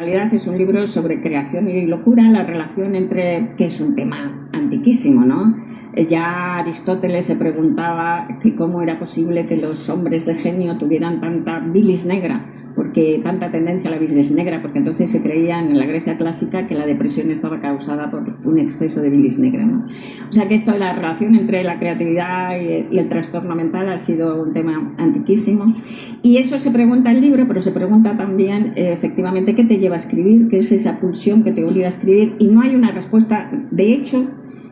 realidad es un libro sobre creación y locura, la relación entre, que es un tema antiquísimo, ¿no? Ya Aristóteles se preguntaba que cómo era posible que los hombres de genio tuvieran tanta bilis negra, porque tanta tendencia a la bilis negra, porque entonces se creía en la Grecia clásica que la depresión estaba causada por un exceso de bilis negra, ¿no? O sea que esto de la relación entre la creatividad y el trastorno mental ha sido un tema antiquísimo. Y eso se pregunta en el libro, pero se pregunta también efectivamente qué te lleva a escribir, qué es esa pulsión que te obliga a escribir, y no hay una respuesta. De hecho,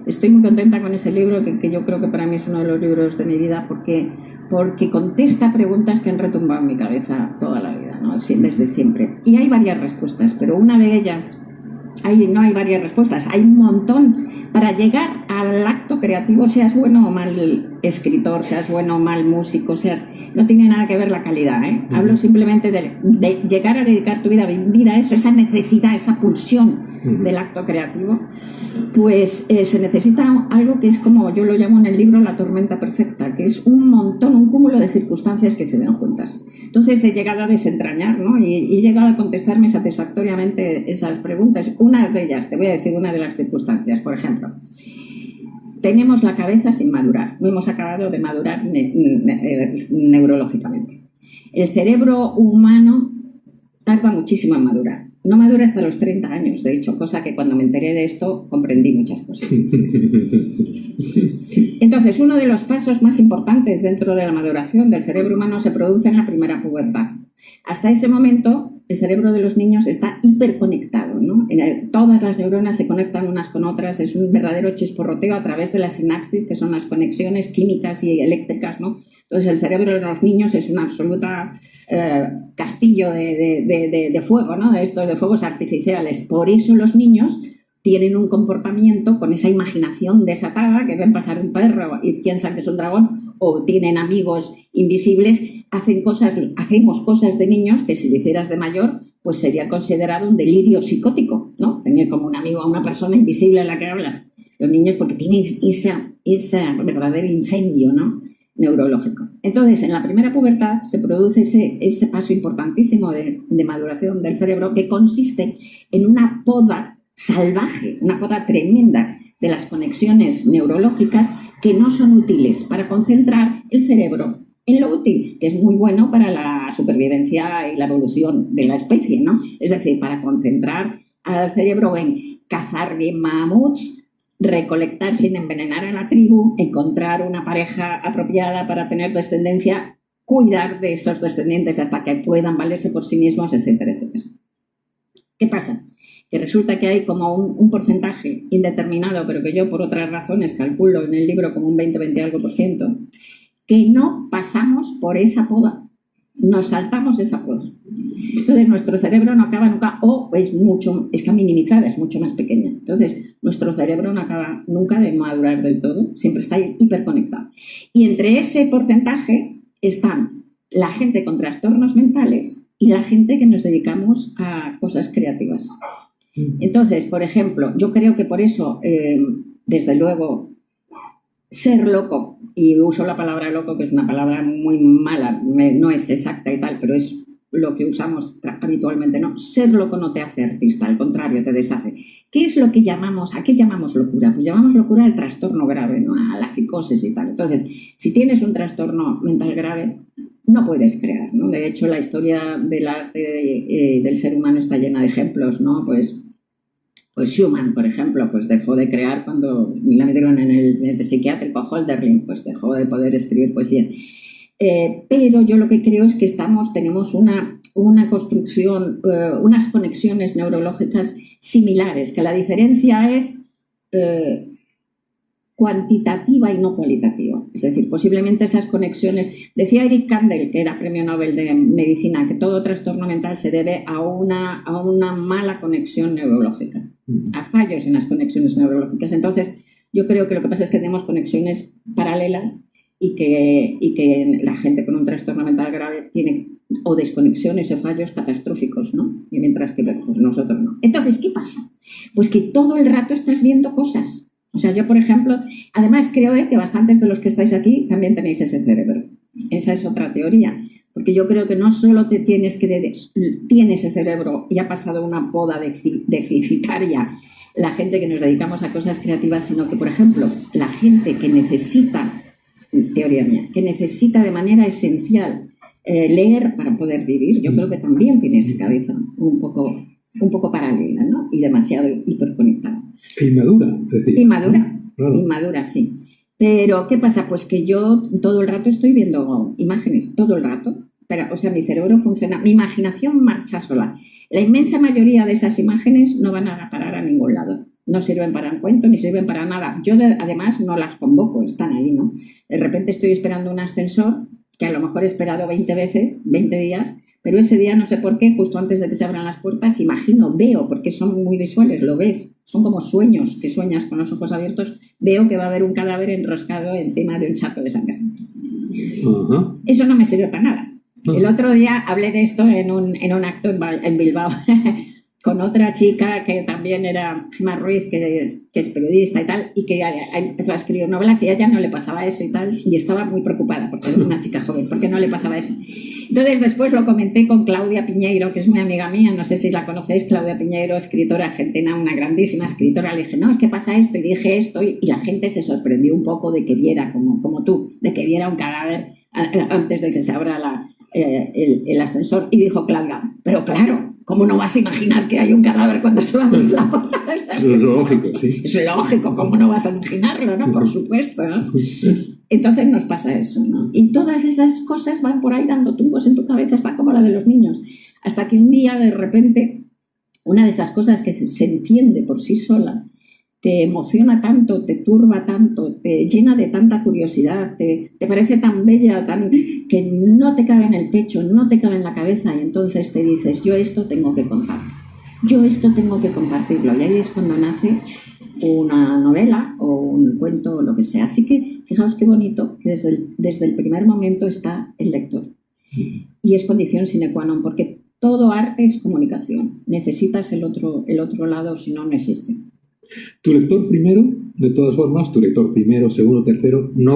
estoy muy contenta con ese libro, que yo creo que para mí es uno de los libros de mi vida, porque contesta preguntas que han retumbado en mi cabeza toda la vida, ¿no? Desde siempre. Y hay varias respuestas, pero una de ellas, no hay varias respuestas, hay un montón. Para llegar al acto creativo, seas bueno o mal escritor, seas bueno o mal músico, no tiene nada que ver la calidad, ¿eh? Hablo simplemente de llegar a dedicar tu vida a vivir a eso, esa necesidad, esa pulsión del acto creativo. Pues se necesita algo que es, como yo lo llamo en el libro, la tormenta perfecta, que es un montón, un cúmulo de circunstancias que se ven juntas. Entonces he llegado a desentrañar, ¿no? Y he llegado a contestarme satisfactoriamente esas preguntas. Una de ellas, te voy a decir una de las circunstancias, por ejemplo. Tenemos la cabeza sin madurar, no hemos acabado de madurar neurológicamente. El cerebro humano tarda muchísimo en madurar. No madura hasta los 30 años, de hecho, cosa que cuando me enteré de esto comprendí muchas cosas. Entonces, uno de los pasos más importantes dentro de la maduración del cerebro humano se produce en la primera pubertad. Hasta ese momento, el cerebro de los niños está hiperconectado, ¿no? Todas las neuronas se conectan unas con otras, es un verdadero chisporroteo a través de la sinapsis, que son las conexiones químicas y eléctricas, ¿no? Entonces, el cerebro de los niños es una absoluta castillo de fuego, ¿no? De estos de fuegos artificiales. Por eso los niños tienen un comportamiento con esa imaginación desatada, que ven pasar un perro y piensan que es un dragón, o tienen amigos invisibles. Hacemos cosas de niños que si lo hicieras de mayor, pues sería considerado un delirio psicótico, ¿no? Tener como un amigo a una persona invisible a la que hablas. Los niños, porque tienen ese verdadero incendio, ¿no?, neurológico. Entonces, en la primera pubertad se produce ese paso importantísimo de maduración del cerebro, que consiste en una poda salvaje, una poda tremenda de las conexiones neurológicas que no son útiles para concentrar el cerebro en lo útil, que es muy bueno para la supervivencia y la evolución de la especie, ¿no? Es decir, para concentrar al cerebro en cazar bien mamuts, recolectar sin envenenar a la tribu, encontrar una pareja apropiada para tener descendencia, cuidar de esos descendientes hasta que puedan valerse por sí mismos, etcétera, etcétera. ¿Qué pasa? Que resulta que hay como un porcentaje indeterminado, pero que yo por otras razones calculo en el libro como un 20 algo por ciento, que no pasamos por esa poda, nos saltamos esa poda. Entonces nuestro cerebro no acaba nunca, o está minimizada, es mucho más pequeña. Entonces nuestro cerebro no acaba nunca de madurar del todo, siempre está hiperconectado. Y entre ese porcentaje están la gente con trastornos mentales y la gente que nos dedicamos a cosas creativas. Entonces, por ejemplo, yo creo que por eso, desde luego, ser loco, y uso la palabra loco, que es una palabra muy mala, no es exacta y tal, pero es lo que usamos habitualmente, ¿no? Ser loco no te hace artista, al contrario, te deshace. ¿Qué es lo que ¿a qué llamamos locura? Pues llamamos locura al trastorno grave, ¿no?, a la psicosis y tal. Entonces, si tienes un trastorno mental grave, no puedes crear, ¿no? De hecho, la historia del arte del ser humano está llena de ejemplos, ¿no? Pues Schumann, por ejemplo, pues dejó de crear cuando la metieron en el psiquiátrico. Hölderlin, pues dejó de poder escribir poesías. Pero yo lo que creo es que tenemos una construcción, unas conexiones neurológicas similares, que la diferencia es cuantitativa y no cualitativa. Es decir, posiblemente esas conexiones... Decía Eric Kandel, que era premio Nobel de Medicina, que todo trastorno mental se debe a una mala conexión neurológica, a fallos en las conexiones neurológicas. Entonces, yo creo que lo que pasa es que tenemos conexiones paralelas y que la gente con un trastorno mental grave tiene o desconexiones o fallos catastróficos, ¿no? Y mientras que pues, nosotros no. Entonces, ¿qué pasa? Pues que todo el rato estás viendo cosas. O sea, yo, por ejemplo, además creo que bastantes de los que estáis aquí también tenéis ese cerebro. Esa es otra teoría. Porque yo creo que no solo te tienes ese cerebro y ha pasado una poda deficitaria la gente que nos dedicamos a cosas creativas, sino que, por ejemplo, la gente que necesita, teoría mía, que necesita de manera esencial leer para poder vivir, yo creo que también tiene esa cabeza un poco paralela, ¿no? Y demasiado hiperconectada. Inmadura, es decir. Inmadura, Claro. Inmadura, sí. Pero, ¿qué pasa? Pues que yo todo el rato estoy viendo imágenes, todo el rato. Pero, o sea, mi cerebro funciona, mi imaginación marcha sola. La inmensa mayoría de esas imágenes no van a parar a ningún lado. No sirven para un cuento, ni sirven para nada. Yo, además, no las convoco, están ahí, ¿no? De repente estoy esperando un ascensor, que a lo mejor he esperado 20 veces, 20 días, pero ese día, no sé por qué, justo antes de que se abran las puertas, imagino, veo, porque son muy visuales, lo ves, son como sueños, que sueñas con los ojos abiertos, veo que va a haber un cadáver enroscado encima de un charco de sangre. Uh-huh. Eso no me sirve para nada. El otro día hablé de esto en un acto en Bilbao con otra chica que también era Gemma Ruiz, que es periodista y tal, y que empezó a escribir novelas y a ella no le pasaba eso y tal, y estaba muy preocupada porque era una chica joven, porque no le pasaba eso. Entonces después lo comenté con Claudia Piñeiro, que es muy amiga mía, no sé si la conocéis, Claudia Piñeiro, escritora argentina, una grandísima escritora. Le dije, no, es que pasa esto, y dije esto, y la gente se sorprendió un poco de que viera, como tú, de que viera un cadáver antes de que se abra el ascensor. Y dijo Claudia, pero claro, ¿cómo no vas a imaginar que hay un cadáver cuando se va a abrir la puerta del ascensor? Es lógico, sí. Es lógico, ¿cómo no vas a imaginarlo, no? Por supuesto, ¿no? Entonces nos pasa eso, ¿no? Y todas esas cosas van por ahí dando tumbos en tu cabeza, está como la de los niños. Hasta que un día, de repente, una de esas cosas que se enciende por sí sola, te emociona tanto, te turba tanto, te llena de tanta curiosidad, te parece tan bella, que no te cabe en el pecho, no te cabe en la cabeza, y entonces te dices, yo esto tengo que contar, yo esto tengo que compartirlo. Y ahí es cuando nace una novela o un cuento o lo que sea. Así que fijaos qué bonito que desde el primer momento está el lector. Y es condición sine qua non, porque todo arte es comunicación. Necesitas el otro lado, si no, no existe. Tu lector primero, de todas formas, tu lector primero, segundo, tercero, no